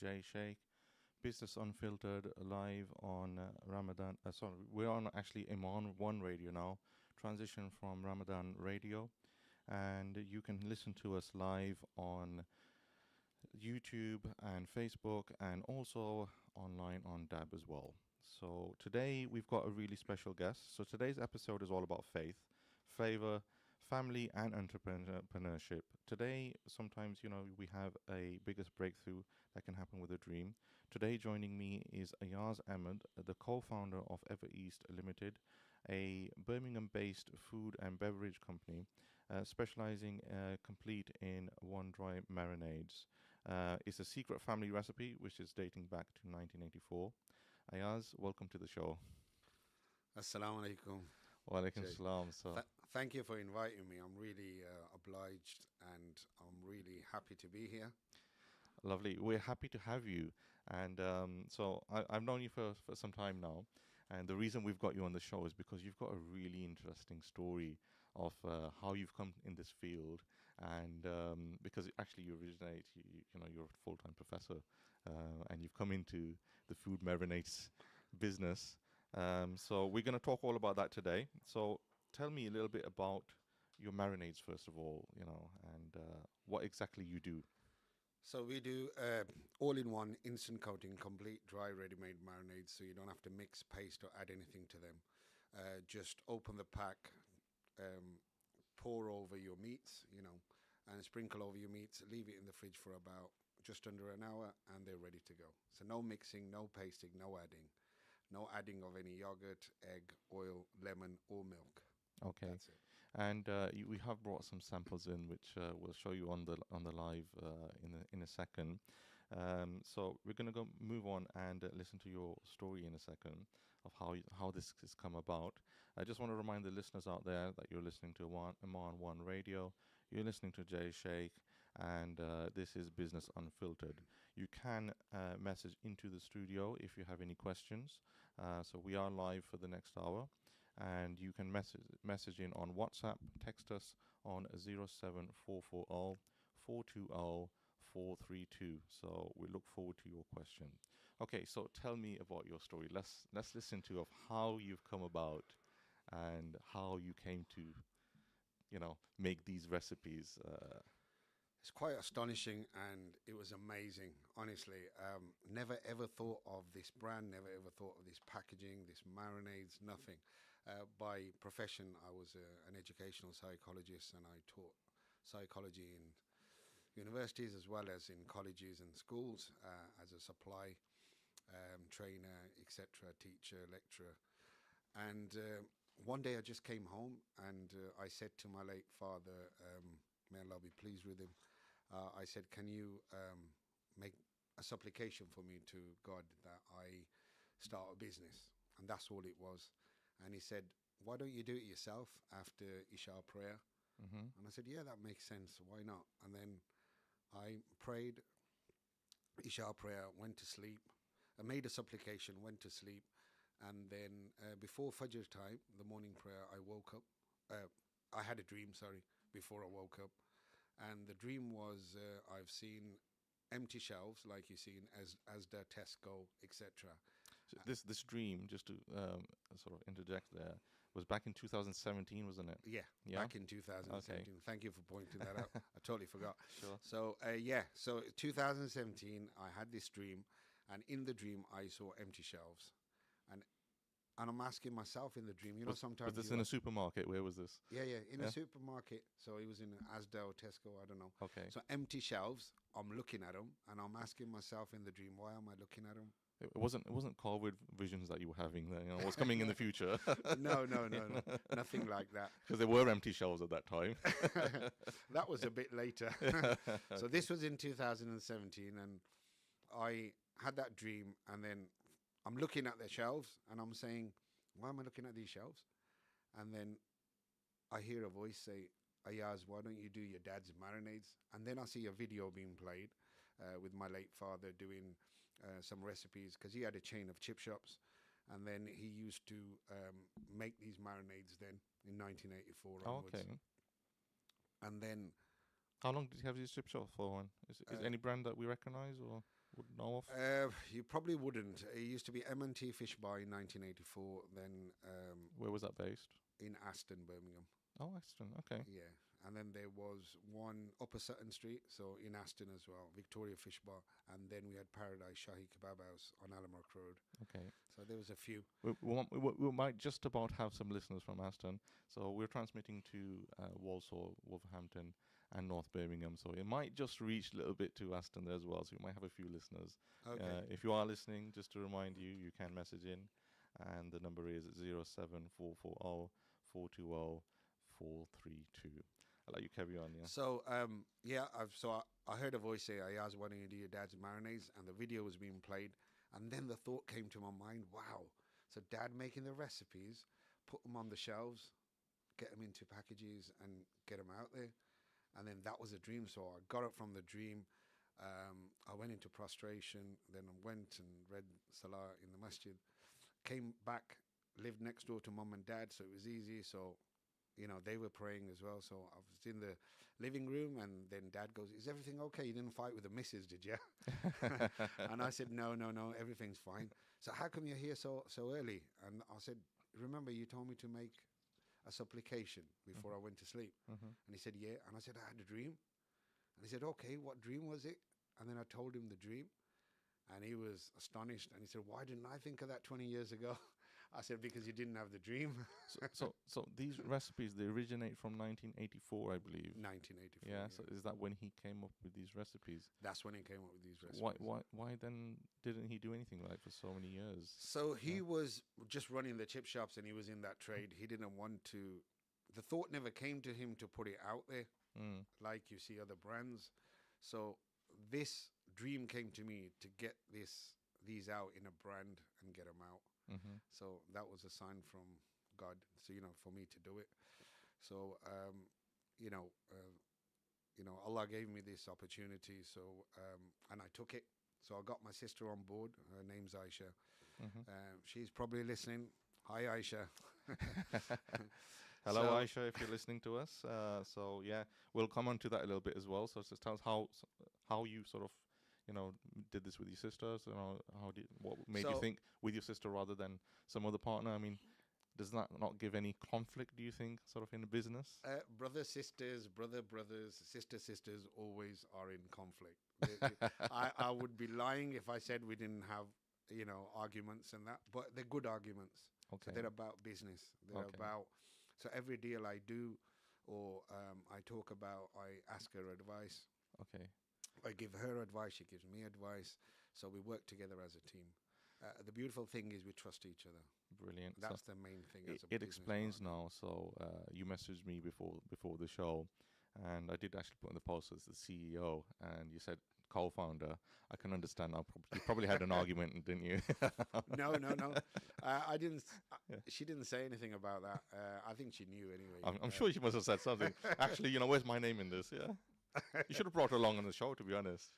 Sheikh, Business Unfiltered, live on Ramadan. Sorry, we're on actually Iman One Radio now, transition from Ramadan Radio. And you can listen to us live on YouTube and Facebook and also online on DAB as well. So today we've got a really special guest. So today's episode is all about faith, favor, family, and entrepreneurship. Today, sometimes, we have a biggest breakthrough that can happen with a dream. Today, joining me is Ayaz Ahmad, the co-founder of Ever East Limited, a Birmingham-based food and beverage company specializing complete in one-dry marinades. It's a secret family recipe which is dating back to 1984. Ayaz, welcome to the show. Assalamu alaikum. Wa alaikum salam. Thank you for inviting me. I'm really obliged and I'm really happy to be here. Lovely. We're happy to have you. And I've known you for some time now. And the reason we've got you on the show is because you've got a really interesting story of how you've come in this field. And because actually you originate, you're a full-time professor and you've come into the food marinades business. So we're going to talk all about that today. So tell me a little bit about your marinades, first of all, and what exactly you do. So we do all-in-one instant coating, complete dry ready-made marinades, so you don't have to mix, paste or add anything to them. Just open the pack, pour over your meats, and sprinkle over your meats, leave it in the fridge for about just under an hour and they're ready to go. So no mixing, no pasting, no adding. No adding of any yogurt, egg, oil, lemon, or milk. Okay, that's it. And we have brought some samples in, which we'll show you on the live in a second. So we're going to move on and listen to your story in a second of how this has come about. I just want to remind the listeners out there that you're listening to Iman One Radio. You're listening to Jay Sheikh, and this is Business Unfiltered. You can message into the studio if you have any questions. So we are live for the next hour. And you can message in on WhatsApp, text us on 07440 420 432. So we look forward to your question. Okay, so tell me about your story. Let's listen to of how you've come about and how you came to, make these recipes. It's quite astonishing and it was amazing, honestly. Never ever thought of this brand, never ever thought of this packaging, this marinades, nothing. By profession, I was an educational psychologist and I taught psychology in universities as well as in colleges and schools as a supply trainer, etc., teacher, lecturer. And one day I just came home and I said to my late father, may Allah be pleased with him, I said, can you make a supplication for me to God that I start a business? And that's all it was. And he said, why don't you do it yourself after Isha prayer? Mm-hmm. And I said, yeah, that makes sense. Why not? And then I prayed Isha prayer, went to sleep. I made a supplication, went to sleep. And then before Fajr time, the morning prayer, I woke up. I had a dream, before I woke up. And the dream was I've seen empty shelves like you see in Asda, Tesco, etc. So this dream, just to sort of interject there, was back in 2017, wasn't it? Yeah, back in 2017. Okay. Thank you for pointing that out. I totally forgot. Sure. So, so 2017, I had this dream, and in the dream, I saw empty shelves. And I'm asking myself in the dream, sometimes... Was this in a supermarket? Where was this? Yeah, in a supermarket. So it was in Asda or Tesco, I don't know. Okay. So empty shelves, I'm looking at them, and I'm asking myself in the dream, why am I looking at them? It wasn't COVID visions that you were having, what's coming in the future. No, nothing like that. Because there were empty shelves at that time. That was a bit later. So this was in 2017, and I had that dream, and then I'm looking at the shelves and I'm saying, why am I looking at these shelves? And then I hear a voice say, Ayaz, why don't you do your dad's marinades? And then I see a video being played with my late father doing some recipes, because he had a chain of chip shops. And then he used to make these marinades then in 1984 onwards. Okay. And then... How long did you have these chip shops for? Is any brand that we recognize or? would know of? You probably wouldn't. It used to be M&T Fish Bar in 1984. Then Where was that based? in Aston, Birmingham. Oh, Aston. Okay. Yeah. And then there was one Upper Sutton Street, so in Aston as well, Victoria Fish Bar. And then we had Paradise Shahi Kebab House on Alamark Road. Okay. So there was a few. We might just about have some listeners from Aston. So we're transmitting to Walsall, Wolverhampton, and North Birmingham. So it might just reach a little bit to Aston there as well. So we might have a few listeners. Okay. If you are listening, just to remind you, you can message in. And the number is 07440 420 432. I'll let you carry on, yeah. So I heard a voice say, Ayaz, why don't you do your dad's marinades? And the video was being played. And then the thought came to my mind, wow. So dad making the recipes, put them on the shelves, get them into packages and get them out there. And then that was a dream. So I got up from the dream. I went into prostration. Then I went and read Salah in the masjid. Came back, lived next door to mum and dad. So it was easy. So they were praying as well. So I was in the living room, and then dad goes, is everything okay? You didn't fight with the missus, did you? And I said, no, everything's fine. So how come you're here so early? And I said, remember you told me to make a supplication before I went to sleep. And he said, yeah. And I said, I had a dream. And he said, okay, what dream was it? And then I told him the dream. And he was astonished. And he said, why didn't I think of that 20 years ago? I said, because you didn't have the dream. So these recipes, they originate from 1984, I believe. 1984. Yeah. So is that when he came up with these recipes? That's when he came up with these recipes. Why then didn't he do anything like for so many years? So he was just running the chip shops, and he was in that trade. He didn't want to. The thought never came to him to put it out there, like you see other brands. So this dream came to me to get these out in a brand and get them out. So that was a sign from God. So for me to do it. So Allah gave me this opportunity. So and I took it. So I got my sister on board. Her name's Aisha. She's probably listening. Hi, Aisha. Hello, Aisha, if you're listening to us. So yeah, we'll come on to that a little bit as well. So just tell us how you sort of did this with your sisters. What made you think with your sister rather than some other partner? I mean, does that not give any conflict, do you think, sort of in a business? Brother, sisters, brothers, sisters always are in conflict. I would be lying if I said we didn't have, arguments and that, but they're good arguments. Okay. So they're about business. They're about, so every deal I do or I talk about, I ask her advice. Okay. I give her advice, she gives me advice. So we work together as a team. The beautiful thing is we trust each other. Brilliant. That's the main thing. It explains now. So you messaged me before the show, and I did actually put in the post as the CEO, and you said co-founder. I can understand now. You probably had an argument, didn't you? No. I didn't. She didn't say anything about that. I think she knew anyway. I'm sure she must have said something. Actually, where's my name in this? Yeah. You should have brought her along on the show, to be honest.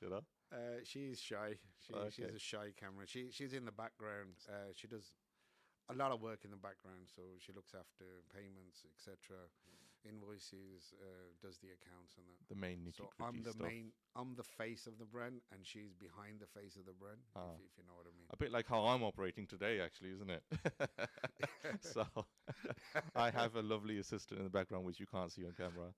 She's shy. She's a shy camera. She's in the background. She does a lot of work in the background. So she looks after payments, etc., invoices, does the accounts and that. The main nitty-gritty stuff. I'm the face of the brand, and she's behind the face of the brand. If you know what I mean. A bit like how I'm operating today, actually, isn't it? So I have a lovely assistant in the background, which you can't see on camera.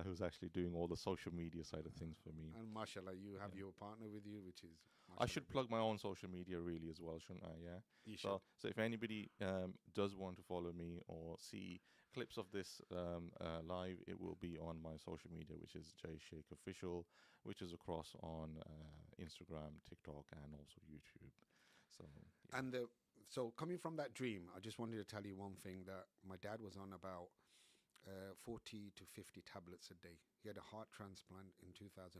Who's actually doing all the social media side of things for me. And mashallah, you have your partner with you, which is... I should plug my own social media really as well, shouldn't I? Yeah. You should. So if anybody does want to follow me or see clips of this live, it will be on my social media, which is Sheikh Official, which is across on Instagram, TikTok, and also YouTube. So. Yeah. And so coming from that dream, I just wanted to tell you one thing, that my dad was on about 40 to 50 tablets a day. He had a heart transplant in 2001.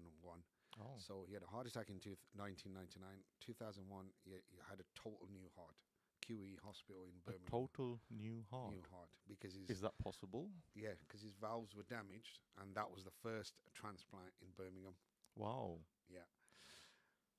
Oh. So he had a heart attack in 1999. 2001, he had a total new heart. QE Hospital in Birmingham. A total new heart? New heart. Because is that possible? Yeah, because his valves were damaged, and that was the first transplant in Birmingham. Wow. Yeah.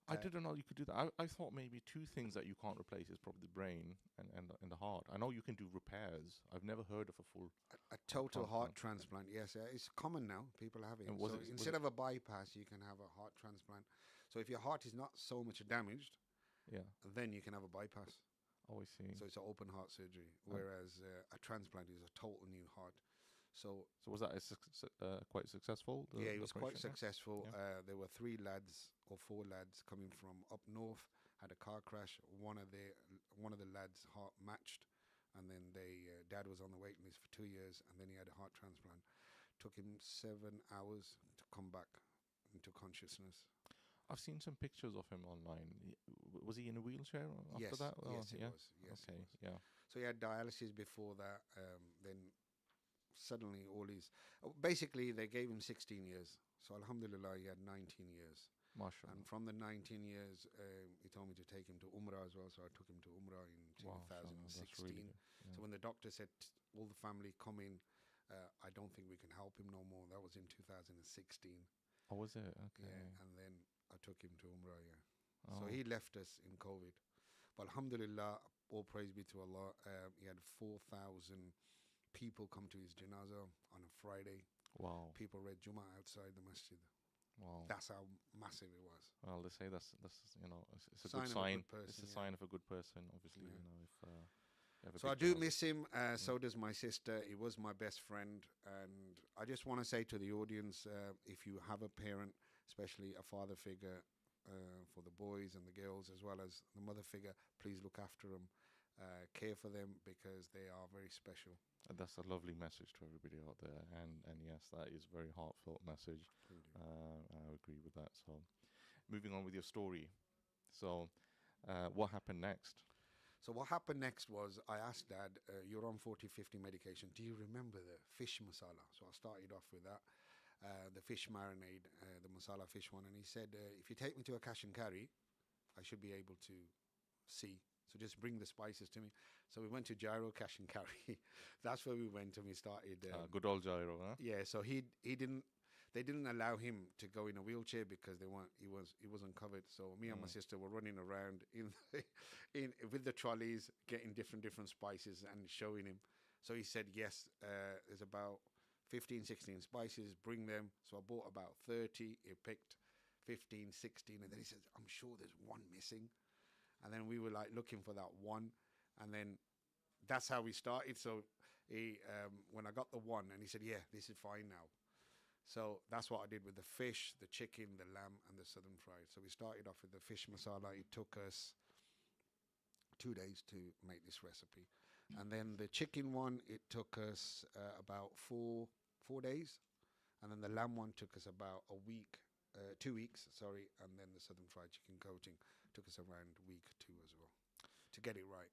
I didn't know you could do that. I thought maybe two things that you can't replace is probably the brain and the heart. I know you can do repairs. I've never heard of a full... A total heart transplant, yes. It's common now. People have it. So instead of a bypass, you can have a heart transplant. So if your heart is not so much damaged, Yeah. then you can have a bypass. Oh, I see. So it's an open heart surgery, Um, whereas a transplant is a total new heart. So so was that quite successful? yeah, it The was quite operation, successful. yeah? There were 3 lads or 4 lads coming from up north, had a car crash. One of the lads' heart matched, and then dad was on the waiting list for 2 years, and then he had a heart transplant. Took him 7 hours to come back into consciousness. I've seen some pictures of him online. Was he in a wheelchair after Yes, that? Oh, yes, it yeah. was. Yes, it Okay, was. yeah. So he had dialysis before that. Then suddenly all his, basically they gave him 16 years. So Alhamdulillah, he had 19 years. And Mashallah. from the 19 years, he told me to take him to Umrah as well. So I took him to Umrah in Wow, mashallah, 2016. that's really good. So Yeah. when the doctor said, all the family come in, I don't think we can help him no more. That was in 2016. Oh, was it? Okay. Yeah, and then I took him to Umrah, yeah. Oh, So he left us in COVID. But Alhamdulillah, all praise be to Allah, he had 4,000 people come to his janazah on a Friday. wow. People read Jummah outside the masjid. Wow. That's how massive it was. Well, they say that's it's a Sign good of a sign. good person, It's a yeah. sign of a good person, obviously. Yeah. You know, if you have a So I big do janaza. miss him. So does my sister. He was my best friend. And I just want to say to the audience, if you have a parent, especially a father figure for the boys and the girls, as well as the mother figure, please look after them, care for them, because they are very special. And that's a lovely message to everybody out there, and yes, that is a very heartfelt message. I agree with that. So, moving on with your story. So, what happened next? So what happened next was I asked Dad, you're on 40/50 medication. Do you remember the fish masala? So I started off with that, the fish marinade, the masala fish one. And he said, if you take me to a cash and carry, I should be able to see. So just bring the spices to me. So we went to Gyro Cash and Carry. That's where we went, and we started. Good old gyro, huh? Yeah. So he didn't. They didn't allow him to go in a wheelchair because they weren't. He wasn't covered. So me and my sister were running around in with the trolleys, getting different spices and showing him. So he said yes. There's about 15, 16 spices. Bring them. So I bought about 30. He picked 15, 16, and then he said, "I'm sure there's one missing." And then we were like looking for that one, and then that's how we started. So when I got the one, and he said, "Yeah, this is fine now." So that's what I did with the fish, the chicken, the lamb, and the southern fried. So we started off with the fish masala. It took us 2 days to make this recipe, and then the chicken one, it took us about four days, and then the lamb one took us about a week. 2 weeks, sorry, and then the southern fried chicken coating took us around week 2 as well to get it right.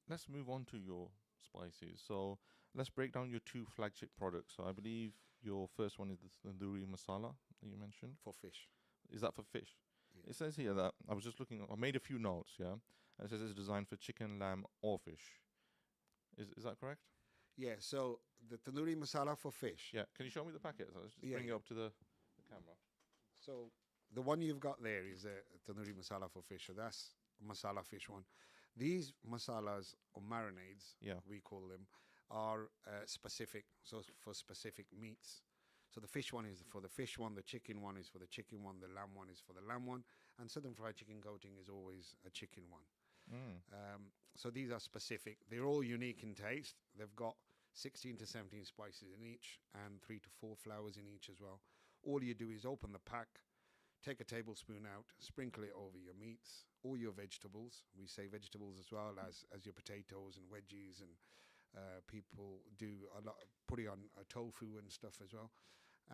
Let's move on to your spices. So, let's break down your two flagship products. So, I believe your first one is the tandoori masala that you mentioned. For fish. Is that for fish? Yeah. It says here that I was just looking. I made a few notes. Yeah, and it says it's designed for chicken, lamb, or fish. Is that correct? Yeah, so the tandoori masala for fish. Yeah. Can you show me the packet? So let's just Yeah, bring yeah. it up to the camera. So the one you've got there is a tandoori masala for fish. So that's masala fish one. These masalas or marinades, Yeah. we call them, are specific. So for specific meats. So the fish one is for the fish one, the chicken one is for the chicken one, the lamb one is for the lamb one, and southern fried chicken coating is always a chicken one. So these are specific. They're all unique in taste. They've got 16 to 17 spices in each and 3 to 4 flowers in each as well. All you do is open the pack, take a tablespoon out, sprinkle it over your meats, all your vegetables. We say vegetables as well as your potatoes and veggies, and people do a lot, put it on tofu and stuff as well,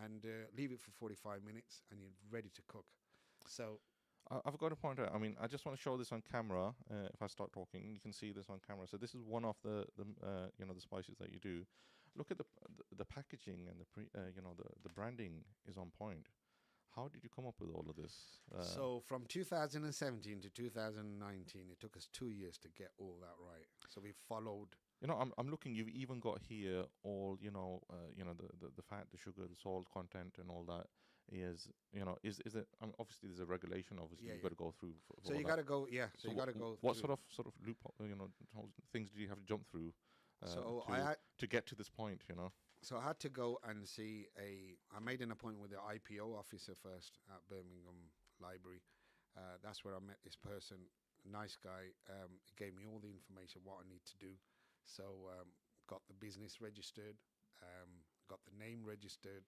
and leave it for 45 minutes, and you're ready to cook. So I've got to point out. I mean, I just want to show this on camera. If I start talking, you can see this on camera. So this is one of the the spices that you do. Look at the packaging and the branding is on point. How did you come up with all of this? So from 2017 to 2019, it took us 2 years to get all that right. So we followed. I'm looking. You've even got here all the fat, the sugar, the salt content, and all that. Is it? Obviously, there's a regulation. Obviously, Yeah, you've yeah. got to go through. So you got to go, yeah. So you got to go. What through. sort of loophole, things did you have to jump through? So to get to this point, So I had to go and see I made an appointment with the IPO officer first at Birmingham Library, That's where I met this person, nice guy. He gave me all the information what I need to do. So got the business registered, got the name registered,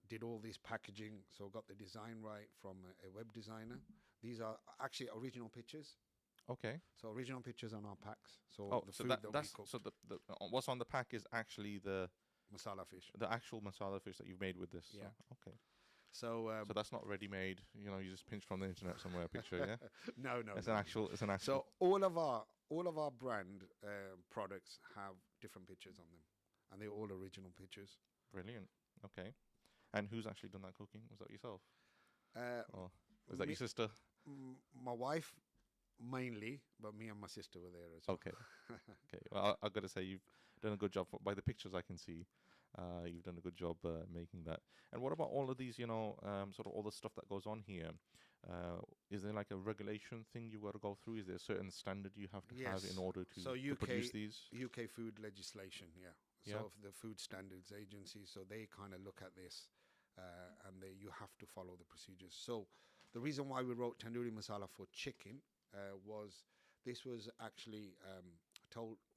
did all this packaging. So got the design right from a web designer. These are actually original pictures. Okay. So original pictures on our packs. So Oh, the so food that we that's cook, so what's on the pack is actually masala fish. the actual masala fish that you've made with this. Yeah. So, okay. So So that's not ready made. You know, you just pinch from the internet somewhere a picture. Yeah. no, no, It's no, an no. actual. It's an actual. So all of our brand products have different pictures on them, and they're all original pictures. Brilliant. Okay. And who's actually done that cooking? Was that yourself? Uh, Or was that me- your sister? my wife mainly, but me and my sister were there as well. Okay. Okay. Well, I got to say you've done a good job by the pictures I can see. You've done a good job making that. And what about all of these? You know, sort of all the stuff that goes on here. Is there like a regulation thing you got to go through? Is there a certain standard you have to have in Yes. order to, So to produce these? UK food legislation, yeah. Yeah. So the Food Standards Agency, so they kind of look at this, and you have to follow the procedures. So the reason why we wrote tandoori masala for chicken was this was actually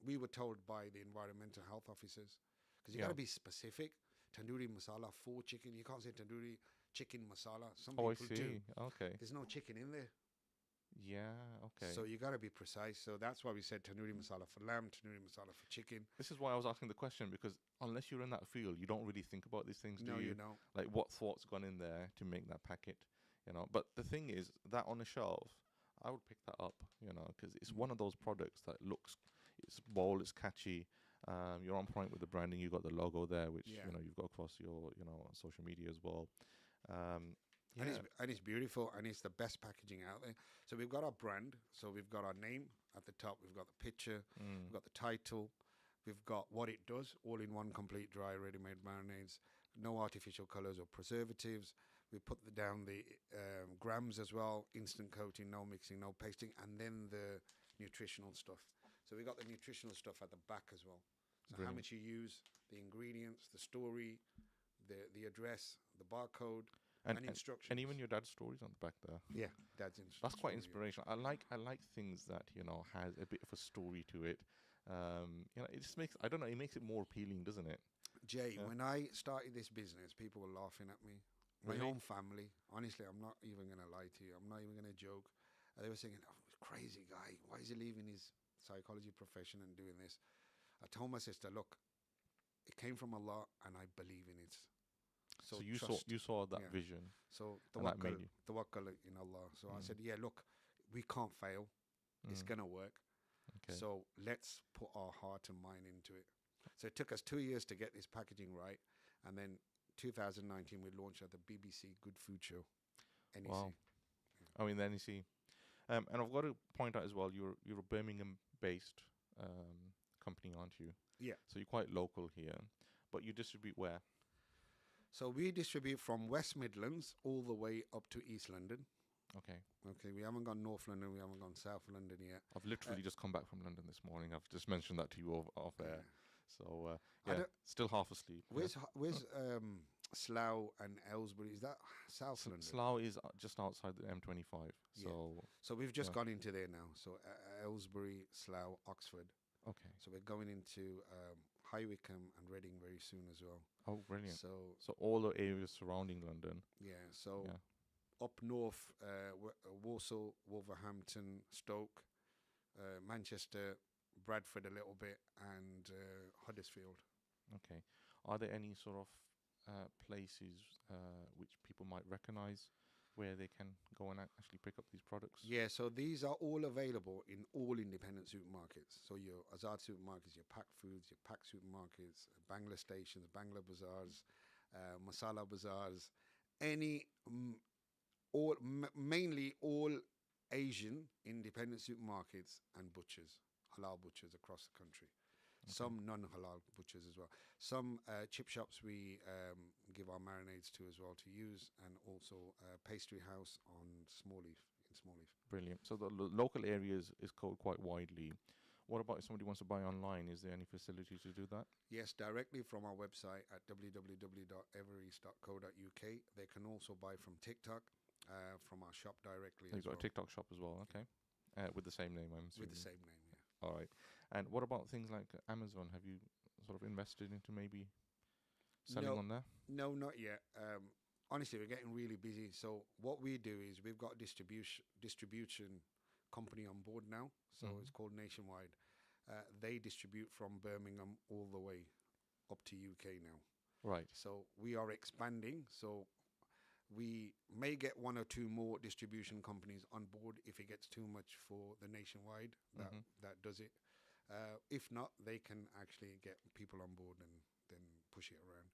we were told by the environmental health officers, because you Yeah. got to be specific. Tandoori masala for chicken. You can't say tandoori chicken masala. Some Oh, I people do. see. Okay. There's no chicken in there. Yeah. Okay. So you got to be precise. So that's why we said tandoori masala for lamb, tandoori masala for chicken. This is why I was asking the question, because unless you're in that field, you don't really think about these things, do No, you? you know. Like what thought's gone in there to make that packet, you know? But the thing is, that on the shelf, I would pick that up, you know, because it's one of those products that looks, it's bold, it's catchy. You're on point with the branding. You got the logo there, which Yeah. you know you've got across your social media as well. And, Yeah. and it's beautiful, and it's the best packaging out there. So we've got our brand. So we've got our name at the top. We've got the picture. Mm. We've got the title. We've got what it does, all in one, complete dry, ready-made marinades. No artificial colors or preservatives. We put down the grams as well, instant coating, no mixing, no pasting, and then the nutritional stuff. So we got the nutritional stuff at the back as well. So how Brilliant. much you use, the ingredients, the story, the address, the barcode, and instructions. and even your dad's stories on the back there. Yeah, that's That's quite story, yeah. inspirational. I like things that has a bit of a story to it. It just makes, I don't know, it makes it more appealing, doesn't it? Jay, Yeah. when I started this business, people were laughing at me. My Really? own family, honestly, I'm not even going to lie to you. I'm not even going to joke. They were saying, oh, crazy guy. Why is he leaving his psychology profession and doing this? I told my sister, look, it came from Allah and I believe in it. So trust. you saw that Yeah. vision. So and that made you. tawakkal in Allah. So I Mm. said, yeah, look, we can't fail. It's Mm. going to work. Okay. So let's put our heart and mind into it. So it took us 2 years to get this packaging right. And then 2019, we launched at the BBC Good Food Show, NEC. Wow. I mean, then you see, and I've got to point out as well, you're a Birmingham-based company, aren't you? Yeah. So you're quite local here, but you distribute where? So we distribute from West Midlands all the way up to East London. Okay. Okay, we haven't gone North London, we haven't gone South London yet. I've literally just come back from London this morning. I've just mentioned that to you off air. Yeah. So I yeah, don't- still half asleep. Yeah. Where's Slough and Aylesbury? Is that South London? Slough is just outside the M25. Yeah. So So we've just Yeah. gone into there now. So Aylesbury, Slough, Oxford. okay. So we're going into High Wycombe and Reading very soon as well. Oh, brilliant. So So all the areas surrounding London. yeah, so Yeah. up north, Walsall, Wolverhampton, Stoke, Manchester, Bradford a little bit, and Huddersfield. Okay. Are there any sort of places which people might recognize where they can go and actually pick up these products? Yeah, so these are all available in all independent supermarkets. So your Azad supermarkets, your Pack Foods, your Pack supermarkets, Bangla stations, Bangla bazaars, Masala bazaars, any, mainly all Asian independent supermarkets and butchers, halal butchers across the country. Okay. Some non-halal butchers as well. Some chip shops we give our marinades to as well to use, and also pastry house on Smallleaf, in Smallleaf. Brilliant. So the local areas is covered quite widely. What about if somebody wants to buy online? Is there any facility to do that? Yes, directly from our website at www.evereast.co.uk. They can also buy from TikTok from our shop directly You've as got a well, TikTok shop as well, okay? With the same name, I'm with the assuming. same name. Yeah. All right. And what about things like Amazon? Have you sort of invested into maybe selling No, on there? no, not yet. Honestly, we're getting really busy. So what we do is we've got distribution company on board now. So Mhm. it's called Nationwide. They distribute from Birmingham all the way up to UK now. Right. So we are expanding. So we may get one or two more distribution companies on board if it gets too much for the Nationwide that Mhm. that does it. If not, they can actually get people on board and then push it around.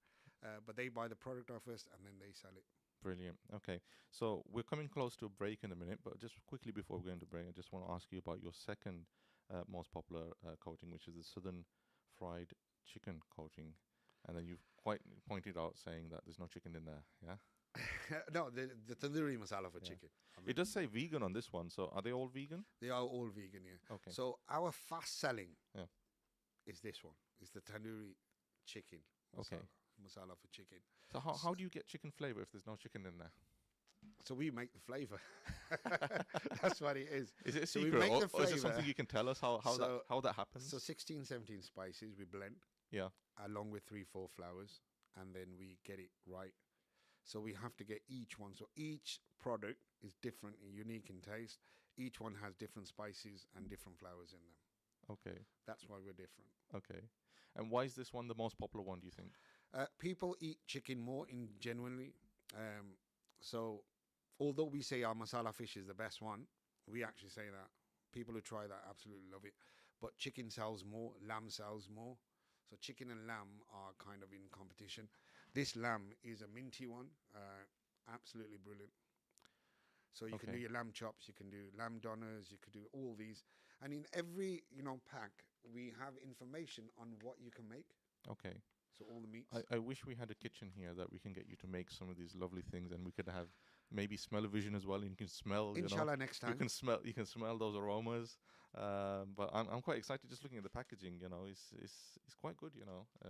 But they buy the product off us and then they sell it. Brilliant. Okay. So we're coming close to a break in a minute, but just quickly before we go into break, I just want to ask you about your second most popular coating, which is the Southern Fried Chicken coating. And then you've quite pointed out saying that there's no chicken in there. Yeah. No, the tandoori masala for Yeah. chicken. I It mean, does say vegan on this one. So are they all vegan? they are all vegan, yeah. Okay. So our fast selling Yeah. is this one. It's the tandoori chicken Okay. masala for chicken. So how do you get chicken flavor if there's no chicken in there? So we make the flavor. That's what it is. Is it a So we secret, make the or is it flavor. something you can tell us how that happens? So 16, 17 spices we blend Yeah. along with 3, 4 flowers, and then we get it right. So we have to get each one. So each product is different and unique in taste. Each one has different spices and different flowers in them. Okay. That's why we're different. Okay. And why is this one the most popular one, do you think? People eat chicken more in genuinely. So although we say our masala fish is the best one, we actually say that. People who try that absolutely love it. But chicken sells more, lamb sells more. So chicken and lamb are kind of in competition. This lamb is a minty one, absolutely brilliant. So you can do Okay. your lamb chops, you can do lamb donners, you could do all these, and in every pack we have information on what you can make. Okay. So all the meats. I wish we had a kitchen here that we can get you to make some of these lovely things, and we could have maybe smell-o-vision as well, and you can smell, Inshallah, next time. you can smell those aromas. But I'm quite excited just looking at the packaging. It's quite good.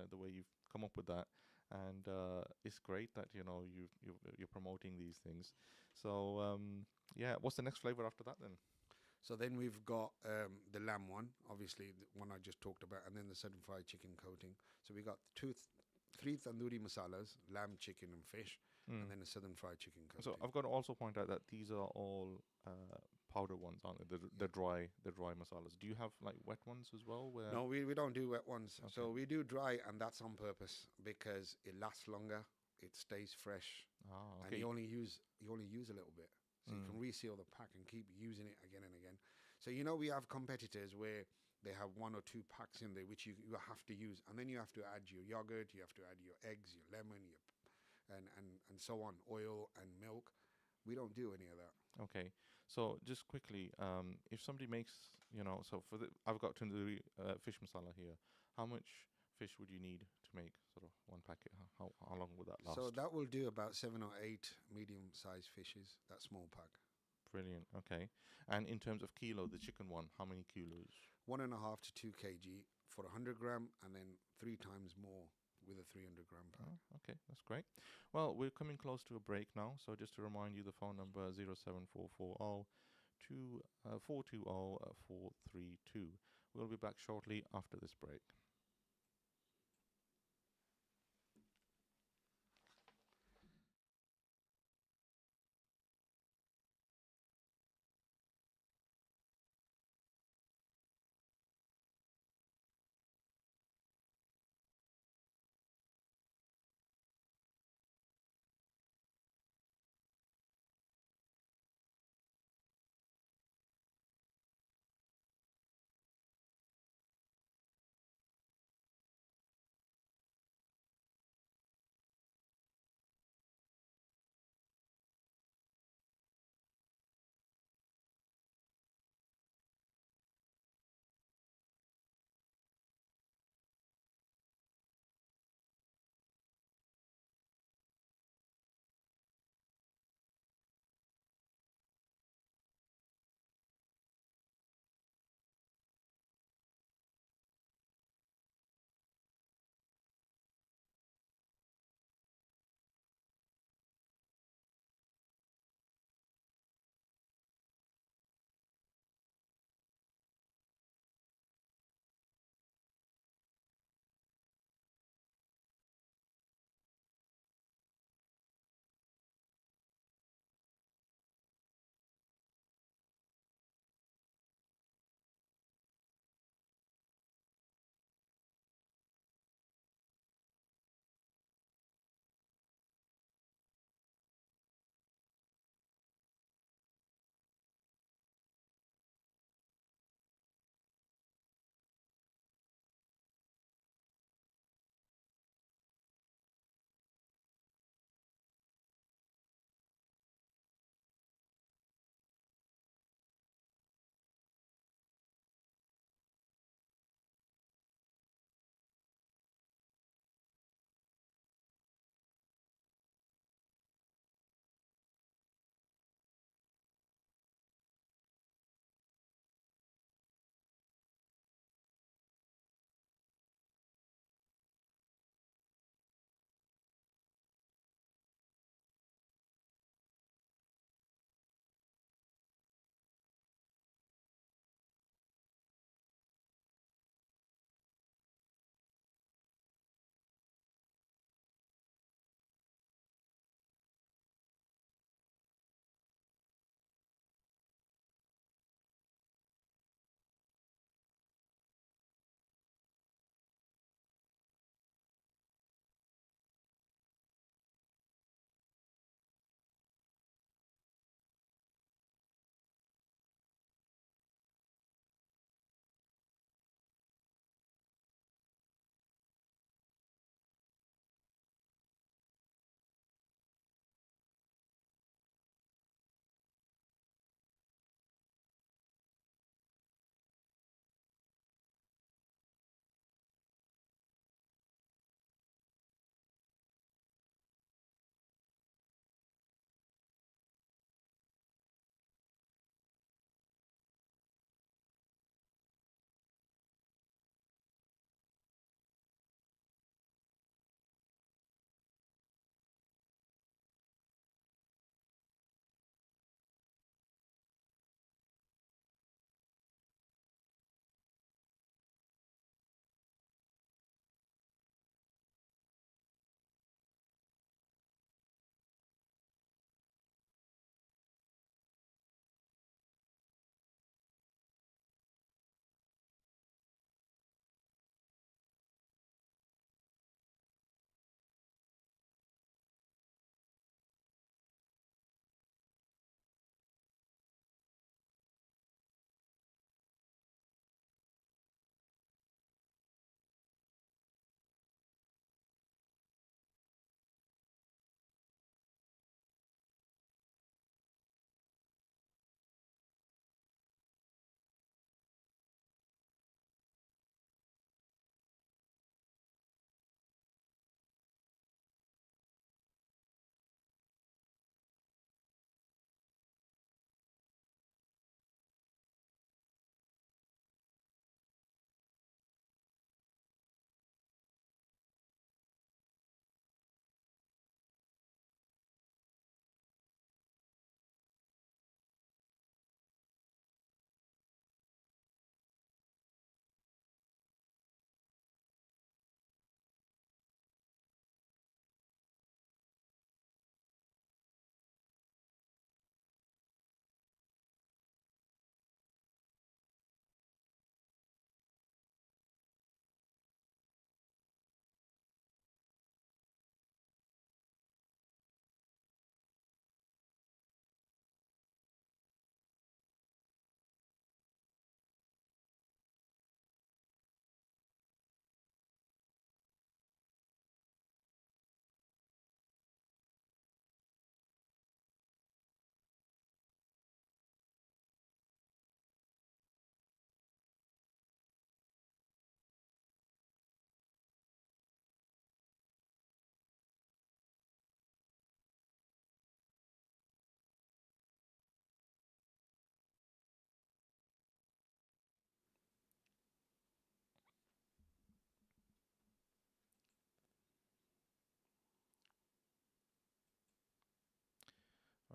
The way you've come up with that, and it's great that you're promoting these things. So yeah, what's the next flavor after that then? So then we've got the lamb one, obviously the one I just talked about, and then the southern fried chicken coating. So we got three tandoori masalas, lamb, chicken, and fish, Mm. and then a southern fried chicken coating. So I've got to also point out that these are all powder ones, aren't they? The dry masalas. Do you have like wet ones as well? Where No, we don't do wet ones. Okay. So we do dry, and that's on purpose because it lasts longer, it stays fresh, and okay. you only use a little bit, so you can Mm. reseal the pack and keep using it again and again. So we have competitors where they have 1 or 2 packs in there which you have to use, and then you have to add your yogurt, you have to add your eggs, your lemon, and so on, oil and milk. We don't do any of that. Okay. So just quickly, if somebody makes, so I've got tandoori fish masala here. How much fish would you need to make sort of one packet? How long would that last? So that will do about 7 or 8 medium-sized fishes. That small pack. Brilliant. Okay. And in terms of kilo, the chicken one, how many kilos? 1.5 to 2 kg for 100 gram, and then 3 times more with a 300 gram pack. Oh, okay, that's great. Well, we're coming close to a break now, so just to remind you, the phone number 07440 420 432. We'll be back shortly after this break.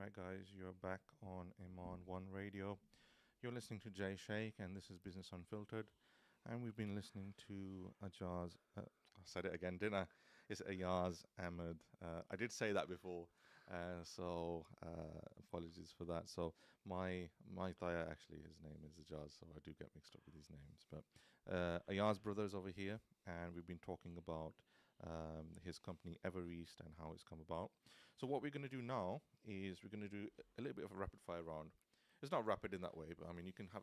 Right, guys, you're back on Iman One Radio. You're listening to Jay Sheikh, and this is Business Unfiltered. And we've been listening to Ajaz. I said it again, didn't I? It's Ayaz Ahmad. I did say that before, apologies for that. So my Thaya actually, his name is Ajaz, so I do get mixed up with these names. But Ayaz brothers over here, and we've been talking about his company Ever East and how it's come about. So what we're going to do now is we're going to do a little bit of a rapid fire round. It's not rapid in that way, but I mean you can have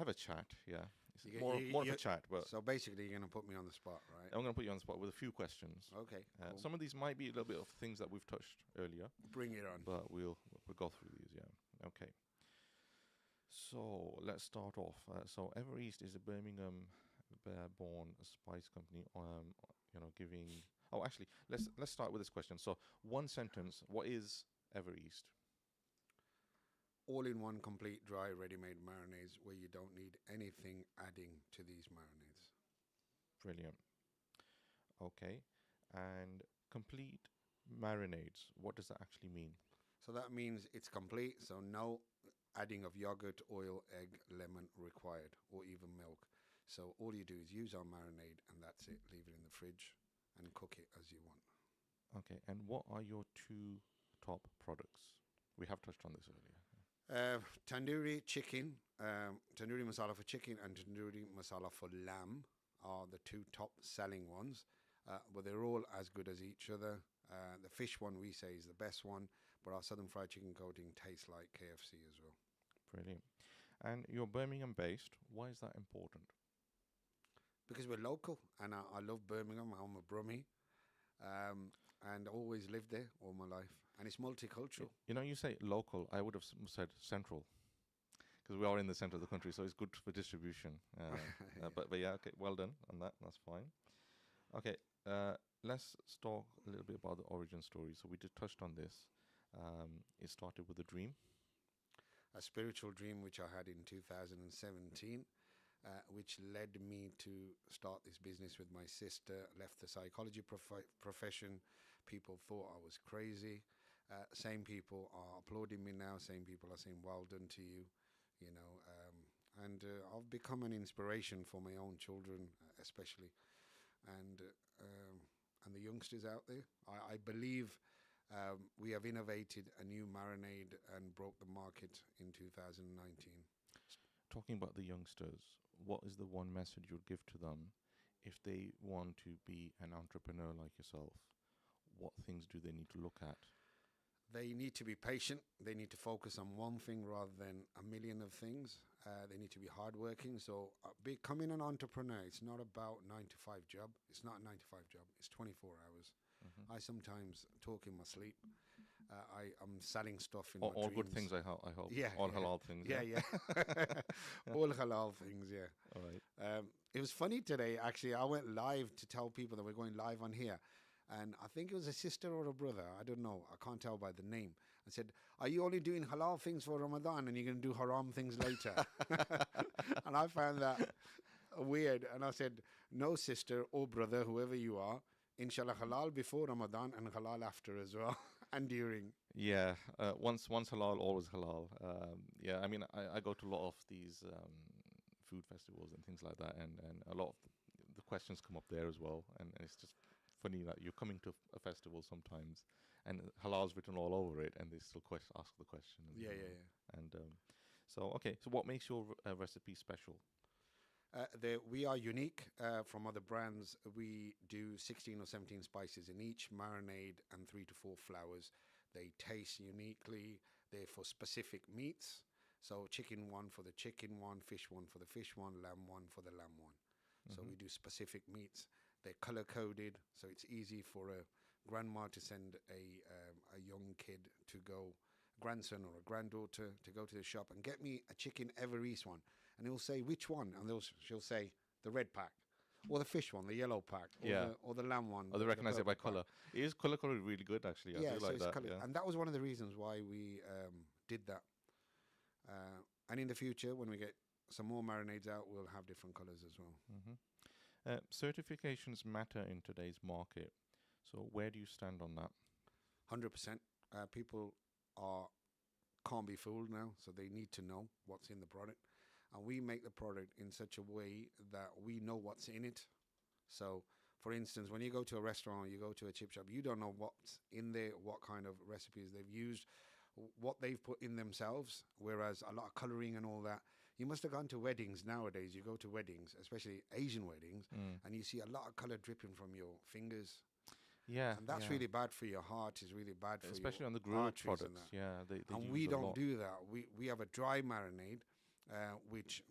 a chat. Yeah, it's more of a chat. But So basically, you're going to put me on the spot, right? I'm going to put you on the spot with a few questions. Okay, cool. Some of these might be a little bit of things that we've touched earlier, Bring it on. but we'll go through these. Yeah. Okay. So let's start off. So Ever East is a Birmingham-born spice company. Giving. Oh, actually, let's start with this question. So, one sentence. What is Ever East? All-in-one complete dry ready-made marinades where you don't need anything adding to these marinades. Brilliant. Okay. And complete marinades. What does that actually mean? So that means it's complete, so no adding of yogurt, oil, egg, lemon required, or even milk. So all you do is use our marinade and that's it. Leave it in the fridge and cook it as you want. Okay. And what are your two top products? We have touched on this earlier. Tandoori chicken, tandoori masala for chicken and tandoori masala for lamb are the two top selling ones, but they're all as good as each other. The fish one we say is the best one, but our southern fried chicken coating tastes like KFC as well. Brilliant. And you're Birmingham based. Why is that important? Because we're local and I love Birmingham. I'm a Brummie and always lived there all my life. And it's multicultural. You know, you say local. I would have said central, because we are in the center of the country, so it's good for distribution. But yeah, okay, well done on that. That's fine. Okay, let's talk a little bit about the origin story. So we just touched on this. It started with a dream. A spiritual dream which I had in 2017, which led me to start this business with my sister. Left the psychology profession. People thought I was crazy. Same people are applauding me now. Same people are saying, well done to you, and I've become an inspiration for my own children, especially, and the youngsters out there. I believe we have innovated a new marinade and broke the market in 2019. Talking about the youngsters, what is the one message you'd give to them if they want to be an entrepreneur like yourself? What things do they need to look at? They need to be patient. They need to focus on one thing rather than a million of things. They need to be hardworking. So becoming an entrepreneur, it's not about 9-to-5 job. It's not a 9-to-5 job. It's 24 hours. I sometimes talk in my sleep. I'm selling stuff in my all dreams. good things, I hope. Yeah, all yeah. halal things. Yeah. All halal things, yeah. All right. It was funny today, actually. I went live to tell people that we're going live on here. And I think it was a sister or a brother. I don't know. I can't tell by the name. I said, are you only doing halal things for Ramadan and you're going to do haram things later? And I found that weird. And I said, no, sister or brother, whoever you are, inshallah halal before Ramadan and halal after as well and during. Yeah. Once halal, always halal. Yeah. I mean, I go to a lot of these food festivals and things like that, and a lot of the questions come up there as well, and it's just funny that you're coming to a festival sometimes and halal's written all over it and they still ask the question. Yeah. And so what makes your recipe special? We are unique from other brands. We do 16 or 17 spices in each marinade and 3 to 4 flowers. They taste uniquely. They're for specific meats. So chicken one for the chicken one, fish one for the fish one, lamb one for the lamb one. So we do specific meats. They're color coded, so it's easy for a grandma to send a young kid to go, grandson or a granddaughter to go to the shop and get me a chicken Ever East one, and he'll say which one, and she'll say the red pack, or the fish one, the yellow pack, or the lamb one. Or they recognize it by purple color. It is color coded really good, actually. I do like it's that. color. Yeah. And that was one of the reasons why we did that. And in the future, when we get some more marinades out, we'll have different colors as well. Certifications matter in today's market. So where do you stand on that? 100%. People are can't be fooled now, so they need to know what's in the product. And we make the product in such a way that we know what's in it. So, for instance, when you go to a restaurant, you go to a chip shop, you don't know what's in there, what kind of recipes they've used, what they've put in themselves. Whereas a lot of coloring and all that, you must have gone to weddings nowadays. You go to weddings, especially Asian weddings, and you see a lot of color dripping from your fingers. Yeah, And that's yeah. really bad for your heart. It's really bad for Especially your on the grilled arteries and products. that. Yeah, they And use we a don't lot. do that. We have a dry marinade, which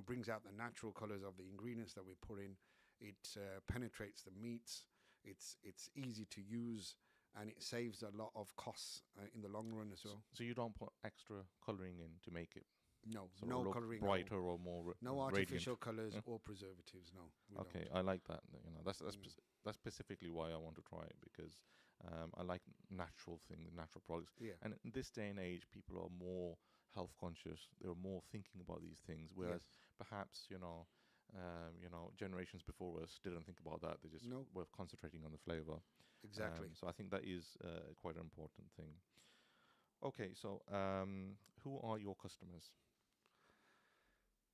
brings out the natural colors of the ingredients that we put in. It penetrates the meats. It's easy to use, and it saves a lot of costs in the long run as well. So you don't put extra coloring in to make it No, sort of no look coloring, brighter or more no radiant. artificial colors Yeah. or preservatives. No, we Okay, don't. I like that. That's Mm. that's specifically why I want to try it, because I like natural things, natural products. Yeah. And in this day and age, people are more health conscious. They're more thinking about these things, whereas Yes. perhaps generations before us didn't think about that. They just No. were concentrating on the flavor. Exactly. So I think that is quite an important thing. Okay, so who are your customers?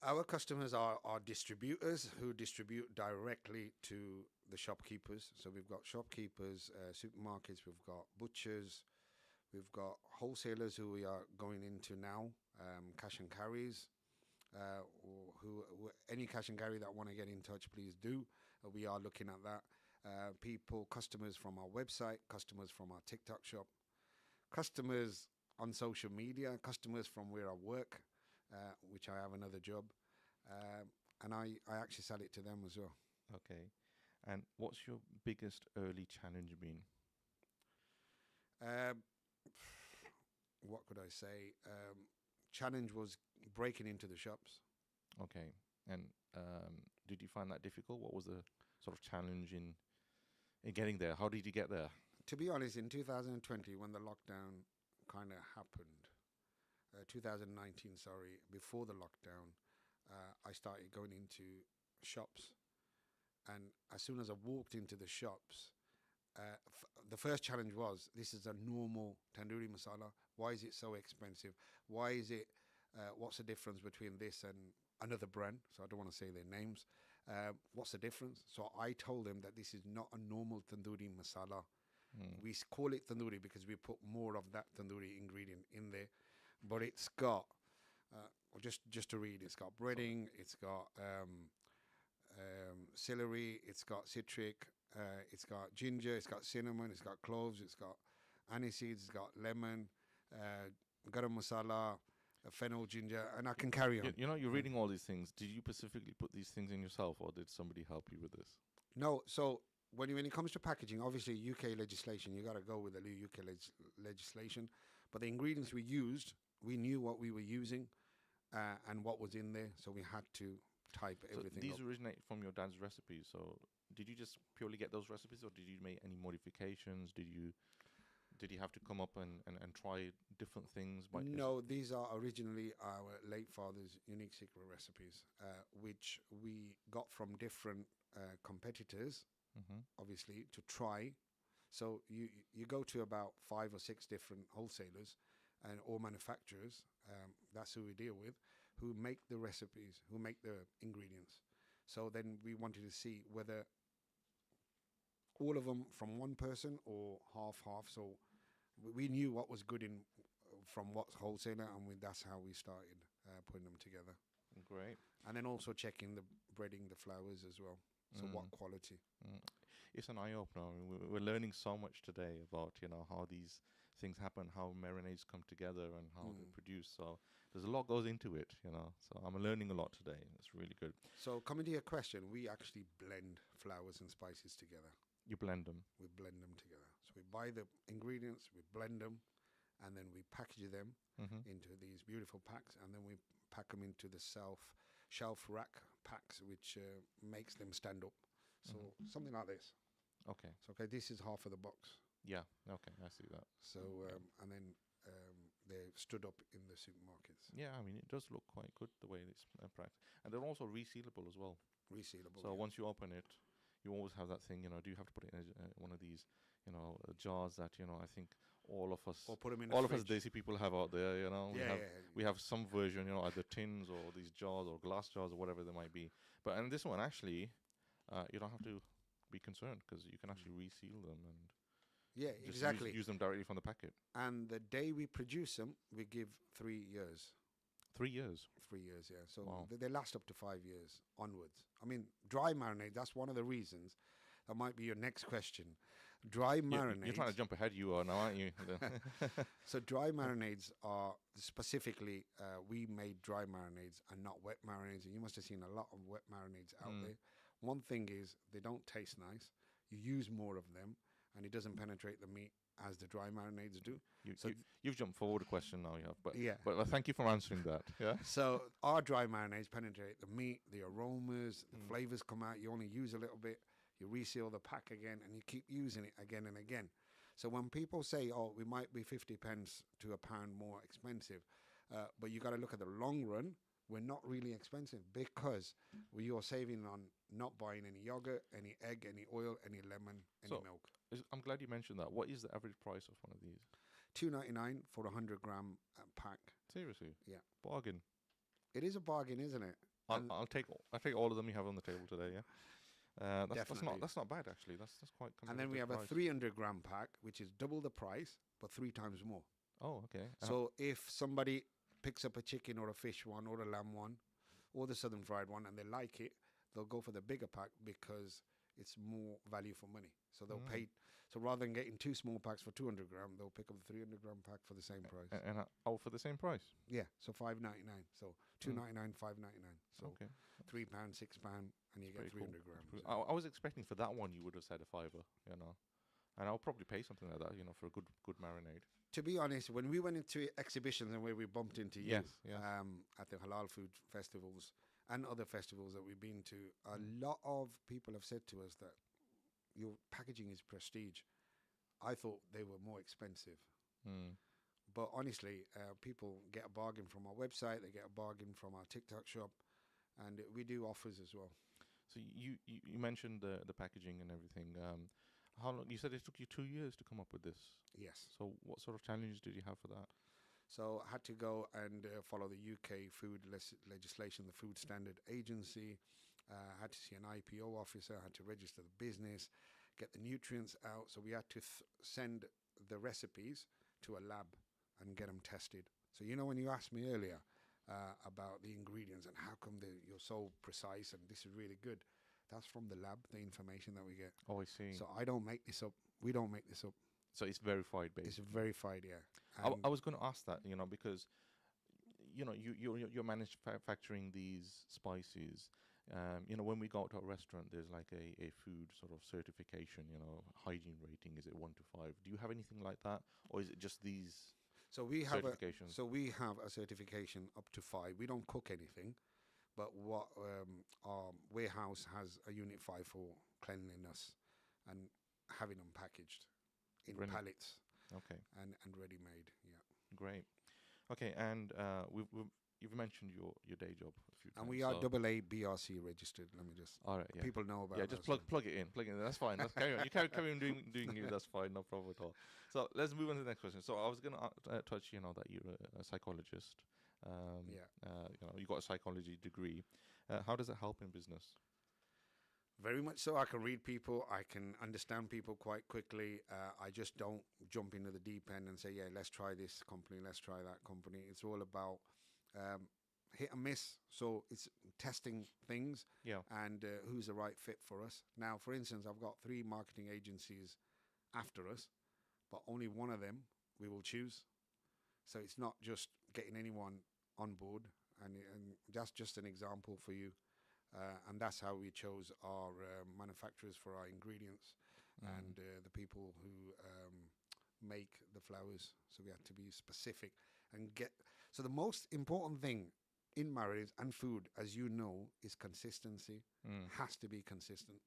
Our customers are distributors who distribute directly to the shopkeepers. So we've got shopkeepers, supermarkets, we've got butchers, we've got wholesalers who we are going into now, cash and carries. Any cash and carry that want to get in touch, please do. We are looking at that. Customers from our website, customers from our TikTok shop, customers on social media, customers from where I work, which I have another job, and I actually sell it to them as well. Okay, and what's your biggest early challenge been? Um, what could I say? Challenge was breaking into the shops. Okay, and did you find that difficult? What was the sort of challenge in getting there? How did you get there? To be honest, in 2020, when the lockdown kind of happened, 2019, sorry, before the lockdown, I started going into shops. And as soon as I walked into the shops, the first challenge was, this is a normal tandoori masala. Why is it so expensive? Why is it, what's the difference between this and another brand? So I don't want to say their names. What's the difference? So I told them that this is not a normal tandoori masala. We call it tandoori because we put more of that tandoori ingredient in there. But it's got, just to read, it's got breading, it's got celery, it's got citric, it's got ginger, it's got cinnamon, it's got cloves, it's got aniseeds, it's got lemon, garam masala, fennel, ginger, and I can carry on. You're reading all these things. Did you specifically put these things in yourself, or did somebody help you with this? No, so when it comes to packaging, obviously UK legislation, you got to go with the UK legislation. But the ingredients we used, we knew what we were using and what was in there, so we had to type So everything these up. originate from your dad's recipes. So did you just purely get those recipes, or did you make any modifications? Did you have to come up and try different things? No, these are originally our late father's unique secret recipes, which we got from different competitors, obviously, to try. So you go to about 5 or 6 different wholesalers and or manufacturers, that's who we deal with, who make the recipes, who make the ingredients. So then we wanted to see whether all of them from one person or half. So we knew what was good in from what wholesaler, and that's how we started putting them together. Great. And then also checking the breading, the flours as well. So what quality? It's an eye opener. I mean, we're learning so much today about how these things happen, how marinades come together, and how they're produced. So there's a lot goes into it. So I'm learning a lot today. It's really good. So coming to your question, we actually blend flours and spices together. You blend them. We blend them together. So we buy the ingredients, we blend them, and then we package them into these beautiful packs, and then we pack them into the shelf rack packs, which makes them stand up. So something like this. Okay. So this is half of the box. Yeah. Okay. I see that. So and then they're stood up in the supermarkets. Yeah. I mean, it does look quite good the way it's practiced, and they're also resealable as well. Resealable. So yeah. once you open it, you always have that thing. Do you have to put it in one of these, jars that I think all of us, or put them in the all of us fridge. desi people have out there. You know, Yeah, we have some version, you know, either tins or these jars or glass jars or whatever they might be. But and this one actually, you don't have to be concerned because you can actually reseal them and yeah, just exactly. use them directly from the packet. And the day we produce them, we give 3 years. 3 years. 3 years, yeah. So Wow. they last up to 5 years onwards. I mean, dry marinade, that's one of the reasons. That might be your next question. Dry marinades. You're trying to jump ahead, you are now, aren't you? So dry marinades are specifically, we made dry marinades and not wet marinades. And you must have seen a lot of wet marinades out there. One thing is they don't taste nice. You use more of them, and it doesn't penetrate the meat as the dry marinades do. You've jumped forward a question now, you have. But Yeah. but thank you for answering that. Yeah. So our dry marinades penetrate the meat, the aromas, the flavors come out. You only use a little bit. You reseal the pack again, and you keep using it again and again. So when people say, "Oh, we might be 50 pence to a pound more expensive," but you got to look at the long run. We're not really expensive because you're saving on not buying any yogurt, any egg, any oil, any lemon, any So, milk. I'm glad you mentioned that. What is the average price of one of these? $2.99 for a 100-gram pack. Seriously? Yeah. Bargain. It is a bargain, isn't it? And I'll take all of them you have on the table today. Yeah. Definitely. That's not bad actually. That's quite. and then we have competitive a price. 300-gram pack, which is double the price, but 3 times more. Oh, okay. So if somebody picks up a chicken or a fish one or a lamb one or the southern fried one and they like it, they'll go for the bigger pack because it's more value for money. So they'll pay. So rather than getting 2 small packs for 200 gram, they'll pick up the 300-gram pack for the same price. For the same price. Yeah, so $5.99. So $2.99, $5.99. So Okay. £3, £6, and you get Pretty cool. 300 grams. I was expecting for that one you would have said a fiver, you know, and I'll probably pay something like that, you know, for a good marinade. To be honest, when we went into exhibitions and where we bumped into you Yes. at the halal food festivals and other festivals that we've been to, a lot of people have said to us that your packaging is prestige. I thought they were more expensive. But honestly, people get a bargain from our website, they get a bargain from our TikTok shop, and we do offers as well. So you mentioned the packaging and everything. How long? You said it took you 2 years to come up with this. Yes. So what sort of challenges did you have for that? So I had to go and follow the UK food legislation, the Food Standard Agency. I had to see an IPO officer, I had to register the business, get the nutrients out. So we had to send the recipes to a lab and get them tested. So you know when you asked me earlier about the ingredients and how come you're so precise and this is really good, that's from the lab, the information that we get. Oh, I see. So I don't make this up. We don't make this up. So it's verified, It's basically. verified, yeah. I was going to ask that, you know, because you know you're manufacturing these spices. You know, when we go out to a restaurant, there's like a food sort of certification. You know, hygiene rating, is it 1 to 5? Do you have anything like that, or is it just these So we have certifications? we have a certification up to 5. We don't cook anything, but what our warehouse has a unit 5 for cleanliness and having them packaged in Brilliant. pallets Okay, and ready made. Yeah, great. Okay, and you've mentioned your day job a few times. and we are so- AA BRC registered. Let me just All right, yeah. people know about. Yeah, just that, so- plug it in. That's fine. That's carry on. You carry on doing you. That's fine. No problem at all. So let's move on to the next question. So I was gonna touch, you know, that you're a psychologist. Yeah. You know, you got a psychology degree. How does it help in business? Very much so. I can read people. I can understand people quite quickly. I just don't jump into the deep end and say, yeah, let's try this company, let's try that company. It's all about hit and miss. So it's testing things Yeah. and who's the right fit for us. Now, for instance, I've got 3 marketing agencies after us, but only one of them we will choose. So it's not just getting anyone on board. And that's just an example for you. And that's how we chose our manufacturers for our ingredients and the people who make the flowers. So we had to be specific and get. So the most important thing in marriage and food, as you know, is consistency. Has to be consistent.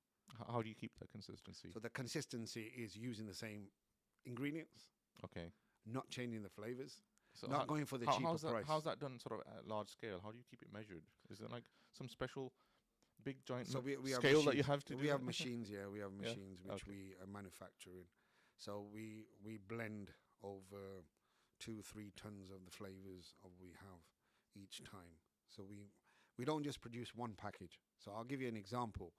How do you keep that consistency? So the consistency is using the same ingredients, Okay. not changing the flavors, So not going for the cheaper how's that, price. How's that done sort of at large scale? How do you keep it measured? Is it like some special big giant So we have scale that you machines. have to do? We have machines, yeah. We have Yeah, machines which okay. we manufacture in. So we blend over 2-3 tons of the flavors of we have each time. So we don't just produce one package. So I'll give you an example.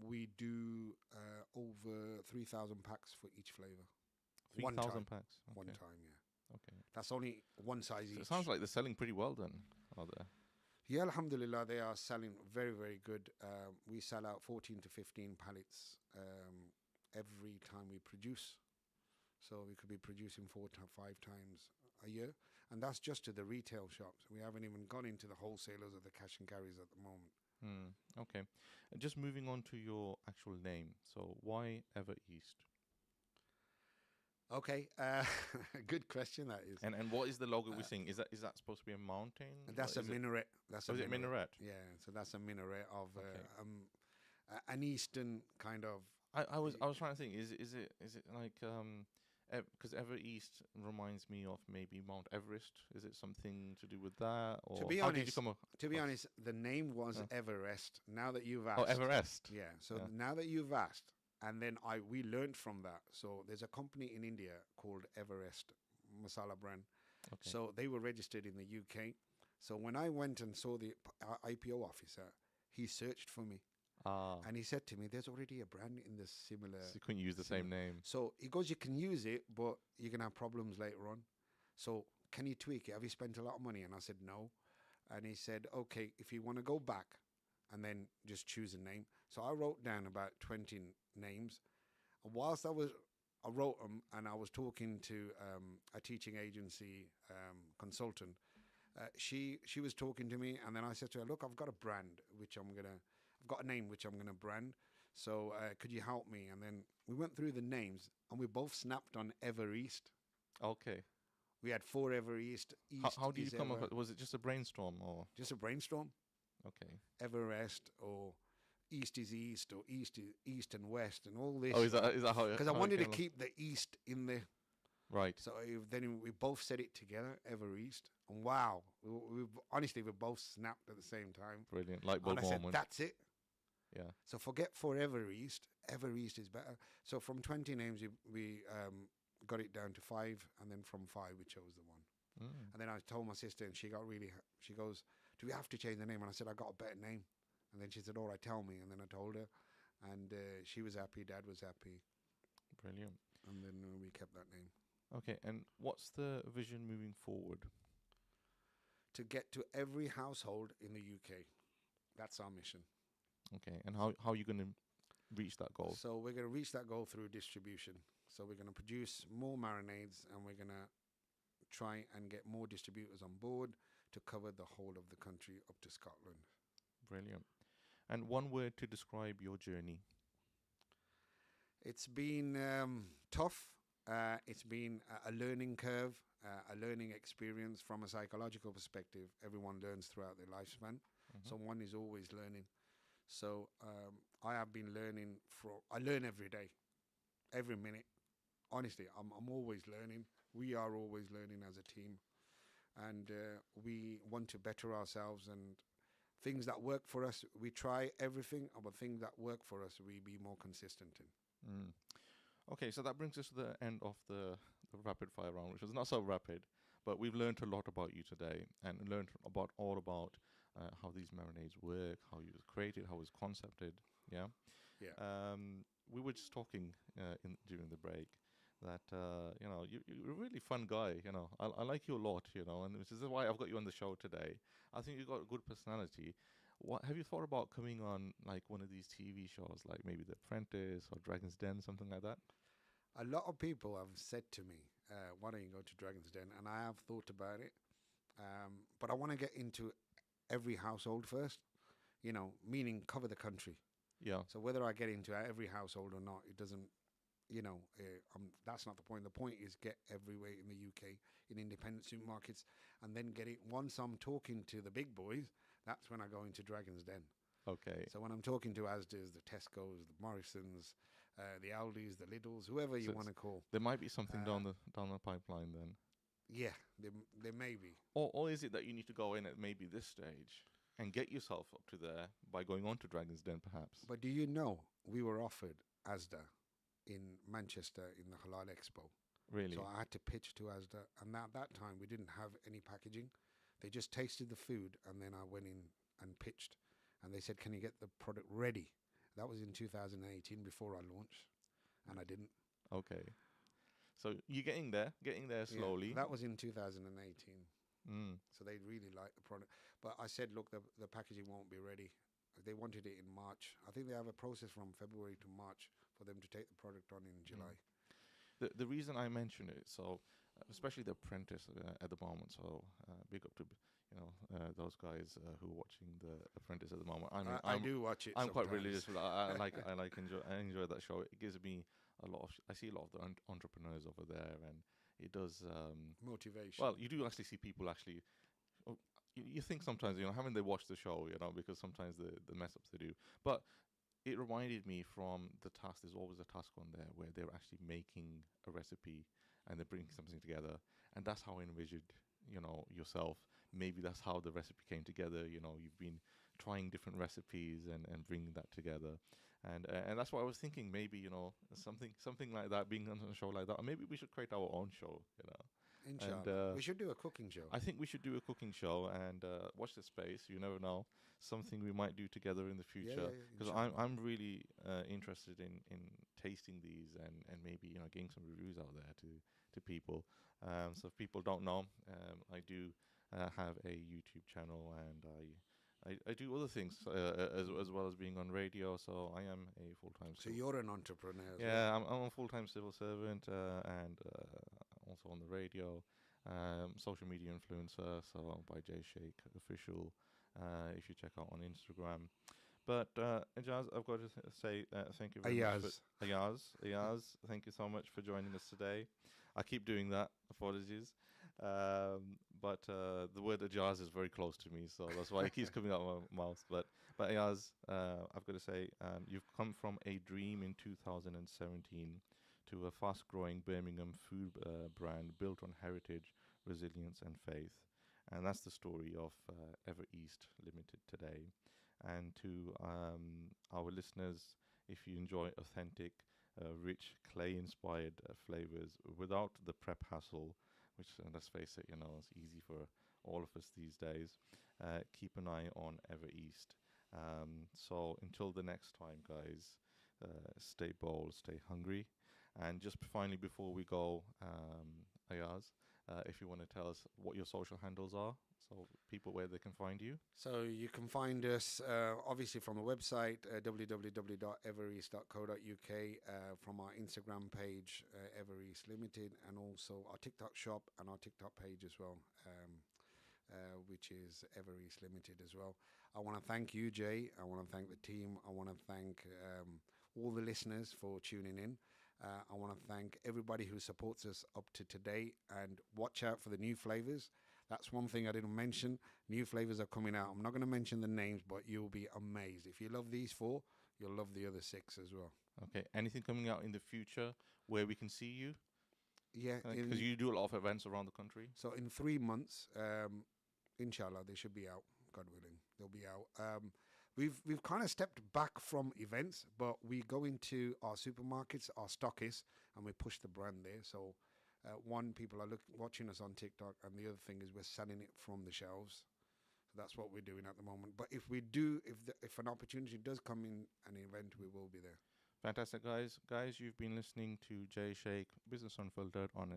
We do over 3,000 packs for each flavor. 3,000 packs. Okay. One time, yeah. Okay. That's only one size So each. it sounds like they're selling pretty well then, are they? Yeah, alhamdulillah, they are selling very, very good. We sell out 14 to 15 pallets every time we produce. So we could be producing 4 to 5 times a year. And that's just to the retail shops. We haven't even gone into the wholesalers or the cash and carries at the moment. Okay. Just moving on to your actual name. So why Ever East? Okay, good question that is. And what is the logo we're seeing? Is that supposed to be a mountain? That's a minaret. Is it minaret? Yeah, so that's a minaret of an eastern kind of. I was trying to think. Is it like because Ever East reminds me of maybe Mount Everest. Is it something to do with that? Or To be how honest, did you come to be honest, the name was Everest. Now that you've asked, Oh, Everest. yeah. So Yeah. now that you've asked, and then we learned from that. So there's a company in India called Everest Masala brand. Okay. So they were registered in the UK. So when I went and saw the IPO officer, he searched for me. And he said to me, there's already a brand in this similar. So you couldn't use the same name. So he goes, you can use it, but you're going to have problems later on. So can you tweak it? Have you spent a lot of money? And I said, no. And he said, okay, if you want to go back and then just choose a name. So I wrote down about 20 names. And whilst I wrote them and I was talking to a teaching agency consultant, she was talking to me. And then I said to her, look, I've got a brand, I've got a name which I'm going to brand. So could you help me? And then we went through the names and we both snapped on Ever East. Okay. We had 4 Ever East. How did you come up with? Was it just a brainstorm or? Just a brainstorm. Okay. Everest or East is East or East and West and all this. Oh, is that how? Because I wanted to keep the East in there. Right. So then we both said it together, Ever East. And wow, honestly, we both snapped at the same time. Brilliant. Light bulb And I said, moment. that's it. Yeah. So forget Forever East. Ever East is better. So from 20 names, we got it down to 5. And then from 5, we chose the one. And then I told my sister and she goes, do we have to change the name? And I said, I got a better name. And then she said, all right, tell me. And then I told her. And she was happy. Dad was happy. Brilliant. And then we kept that name. Okay. And what's the vision moving forward? To get to every household in the UK. That's our mission. Okay. And how are you going to reach that goal? So we're going to reach that goal through distribution. So we're going to produce more marinades and we're going to try and get more distributors on board to cover the whole of the country up to Scotland. Brilliant. And one word to describe your journey? It's been tough. It's been a learning curve, a learning experience from a psychological perspective. Everyone learns throughout their lifespan. So one is always learning. So I have been learning I learn every day, every minute. Honestly, I'm always learning. We are always learning as a team. And we want to better ourselves, and things that work for us, we try everything, but things that work for us, we be more consistent in. Okay, so that brings us to the end of the rapid fire round, which was not so rapid, but we've learned a lot about you today and learned all about how these marinades work, how you was created, how it was concepted. Yeah. Yeah. We were just talking during the break that you're a really fun guy. I like you a lot. And this is why I've got you on the show today. I think you've got a good personality. What have you thought about coming on like one of these TV shows, like maybe The Apprentice or Dragon's Den, something like that? A lot of people have said to me, why don't you go to Dragon's Den? And I have thought about it. But I want to get into every household first, meaning cover the country. Yeah. So whether I get into every household or not, it doesn't, that's not the point. The point is get everywhere in the UK, in independent supermarkets, and then get it. Once I'm talking to the big boys, that's when I go into Dragon's Den. Okay. So when I'm talking to Asda's, the Tesco's, the Morrisons, the Aldi's, the Lidl's, whoever you want to call. There might be something down the pipeline then. Yeah, there may be. Or is it that you need to go in at maybe this stage and get yourself up to there by going on to Dragon's Den perhaps? But do you know we were offered Asda in Manchester in the Halal Expo? Really? So I had to pitch to Asda, and at that time we didn't have any packaging. They just tasted the food, and then I went in and pitched, and they said, "Can you get the product ready?" That was in 2018 before I launched, and I didn't. Okay. So you're getting there Yeah, slowly. that was in 2018. Mm. So they really liked the product, but I said, "Look, the packaging won't be ready." They wanted it in March. I think they have a process from February to March for them to take the product on in Mm. July. The reason I mention it, so especially the apprentice at the moment. So big up to those guys who are watching the apprentice at the moment. I mean, I do watch it. I'm quite sometimes. religious. But I enjoy that show. It gives me a lot of. I see a lot of the entrepreneurs over there, and it does. Motivation. Well, you do actually see people actually. oh, You think sometimes, haven't they watched the show, because sometimes the mess ups they do, but it reminded me from the task. There's always a task on there where they're actually making a recipe and they're bringing something together, and that's how I envisioned, yourself. Maybe that's how the recipe came together. You've been trying different recipes and bringing that together, and that's what I was thinking. Maybe something like that, being on a show like that, or maybe we should create our own show. And Inshallah, we should do a cooking show. I think we should do a cooking show and watch the space. You never know, something we might do together in the future. Because I'm really interested in tasting these and maybe getting some reviews out there to people. So if people don't know, I do have a YouTube channel and I do other things as well as being on radio. So I am a full time. So you're an entrepreneur. Yeah, I'm a full time civil servant and also on the radio, social media influencer. So by Sheikh official, if you check out on Instagram. But Ayaz, I've got to say thank you very much. Ayaz, thank you so much for joining us today. I keep doing that. Apologies. But the word Ayaz is very close to me, so that's why it keeps coming out of my mouth. But Ayaz, I've got to say, you've come from a dream in 2017 to a fast-growing Birmingham food brand built on heritage, resilience, and faith. And that's the story of Ever East Limited today. And to our listeners, if you enjoy authentic, rich, clay-inspired flavors without the prep hassle, which, let's face it, it's easy for all of us these days, keep an eye on Ever East. So until the next time, guys, stay bold, stay hungry. And just finally, before we go, Ayaz, if you want to tell us what your social handles are, so people where they can find you. So you can find us obviously from the website www.evereast.co.uk, from our Instagram page Evereast Limited, and also our TikTok shop and our TikTok page as well, which is Evereast Limited as well. I want to thank you, Jay. I want to thank the team. I want to thank all the listeners for tuning in. I want to thank everybody who supports us up to today, and watch out for the new flavors. That's one thing I didn't mention. New flavors are coming out. I'm not going to mention the names, but you'll be amazed. If you love these 4, you'll love the other 6 as well. Okay. Anything coming out in the future where we can see you? Yeah. Because you do a lot of events around the country. So in 3 months, inshallah, they should be out. God willing, they'll be out. We've kind of stepped back from events, but we go into our supermarkets, our stockists, and we push the brand there. So one, people are watching us on TikTok, and the other thing is we're selling it from the shelves. So that's what we're doing at the moment. But if an opportunity does come in an event, we will be there. Fantastic, guys. Guys, you've been listening to Jay Sheikh, Business Unfiltered on